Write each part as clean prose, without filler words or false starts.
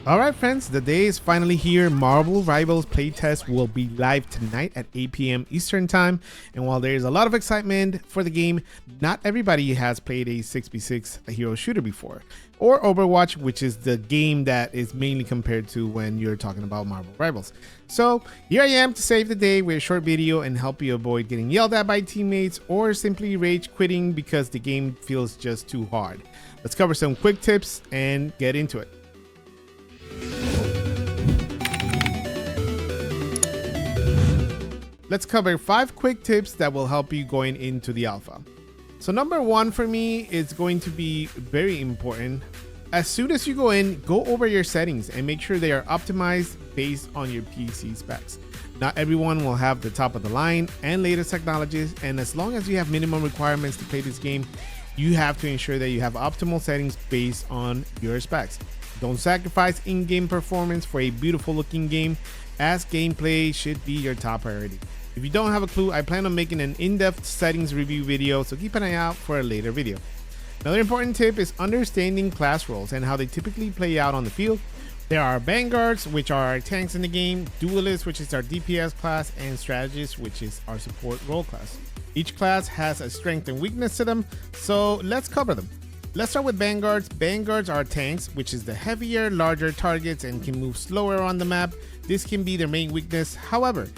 All right, friends, the day is finally here. Marvel Rivals playtest will be live tonight at 8 p.m. Eastern time. And while there is a lot of excitement for the game, not everybody has played a 6v6 hero shooter before, or Overwatch, which is the game that is mainly compared to when you're talking about Marvel Rivals. So here I am to save the day with a short video and help you avoid getting yelled at by teammates or simply rage quitting because the game feels just too hard. Let's cover some quick tips and get into it. Let's cover 5 quick tips that will help you going into the alpha. So number 1 for me is going to be very important. As soon as you go in, go over your settings and make sure they are optimized based on your PC specs. Not everyone will have the top of the line and latest technologies, and as long as you have minimum requirements to play this game, you have to ensure that you have optimal settings based on your specs. Don't sacrifice in-game performance for a beautiful looking game, as gameplay should be your top priority. If you don't have a clue, I plan on making an in-depth settings review video, so keep an eye out for a later video. Another important tip is understanding class roles and how they typically play out on the field. There are vanguards, which are our tanks in the game, duelists, which is our DPS class, and strategists, which is our support role class. Each class has a strength and weakness to them, so let's cover them. Let's start with vanguards. Vanguards are tanks, which is the heavier, larger targets and can move slower on the map. This can be their main weakness. However,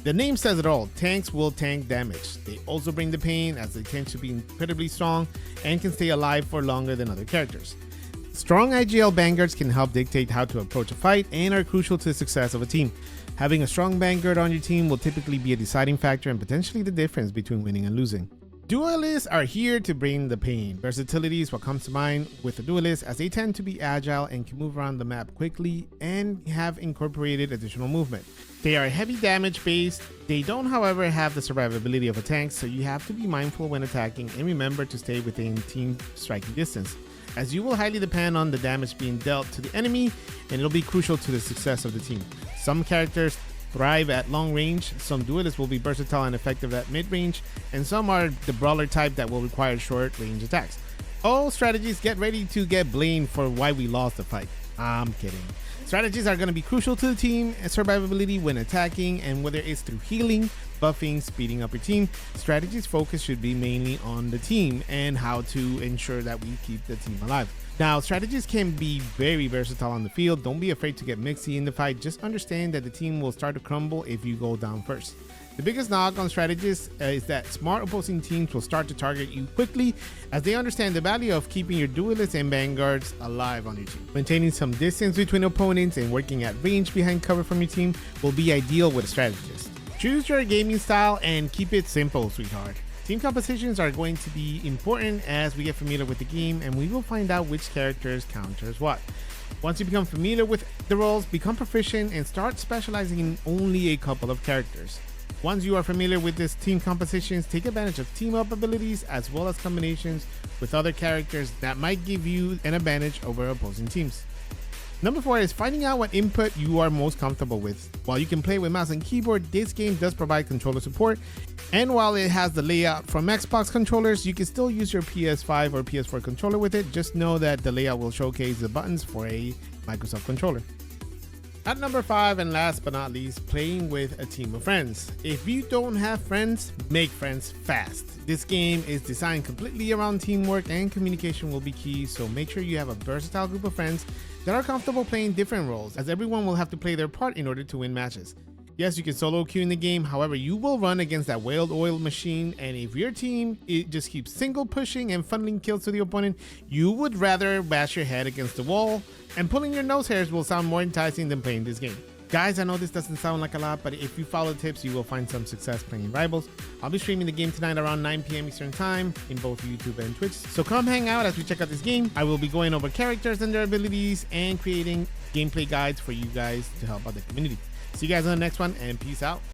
the name says it all. Tanks will tank damage. They also bring the pain, as they tend to be incredibly strong and can stay alive for longer than other characters. Strong IGL vanguards can help dictate how to approach a fight and are crucial to the success of a team. Having a strong vanguard on your team will typically be a deciding factor and potentially the difference between winning and losing. Duelists are here to bring the pain. Versatility is what comes to mind with the duelists, as they tend to be agile and can move around the map quickly and have incorporated additional movement. They are heavy damage based. They don't, however, have the survivability of a tank, so you have to be mindful when attacking and remember to stay within team striking distance, as you will highly depend on the damage being dealt to the enemy, and it'll be crucial to the success of the team. Some characters thrive at long range, some duelists will be versatile and effective at mid range, and some are the brawler type that will require short range attacks. All strategies, get ready to get blamed for why we lost the fight. I'm kidding. Strategies are going to be crucial to the team and survivability when attacking, and whether it's through healing, buffing, speeding up your team, strategies focus should be mainly on the team and how to ensure that we keep the team alive. Now, strategies can be very versatile on the field. Don't be afraid to get mixy in the fight. Just understand that the team will start to crumble if you go down first. The biggest knock on strategists is that smart opposing teams will start to target you quickly, as they understand the value of keeping your duelists and vanguards alive on your team. Maintaining some distance between opponents and working at range behind cover from your team will be ideal with a strategist. Choose your gaming style and keep it simple, sweetheart. Team compositions are going to be important as we get familiar with the game, and we will find out which characters counters what. Once you become familiar with the roles, become proficient and start specializing in only a couple of characters. Once you are familiar with this team compositions, take advantage of team up abilities as well as combinations with other characters that might give you an advantage over opposing teams. Number 4 is finding out what input you are most comfortable with. While you can play with mouse and keyboard, this game does provide controller support, and while it has the layout from Xbox controllers, you can still use your PS5 or PS4 controller with it. Just know that the layout will showcase the buttons for a Microsoft controller. At number 5, and last but not least, playing with a team of friends. If you don't have friends, make friends fast. This game is designed completely around teamwork, and communication will be key, so make sure you have a versatile group of friends that are comfortable playing different roles, as everyone will have to play their part in order to win matches. Yes, you can solo queue in the game, however, you will run against that well-oiled machine, and if your team just keeps single pushing and funneling kills to the opponent, you would rather bash your head against the wall, and pulling your nose hairs will sound more enticing than playing this game. Guys, I know this doesn't sound like a lot, but if you follow the tips, you will find some success playing Rivals. I'll be streaming the game tonight around 9 p.m. Eastern time in both YouTube and Twitch, so come hang out as we check out this game. I will be going over characters and their abilities and creating gameplay guides for you guys to help out the community. See you guys on the next one, and peace out.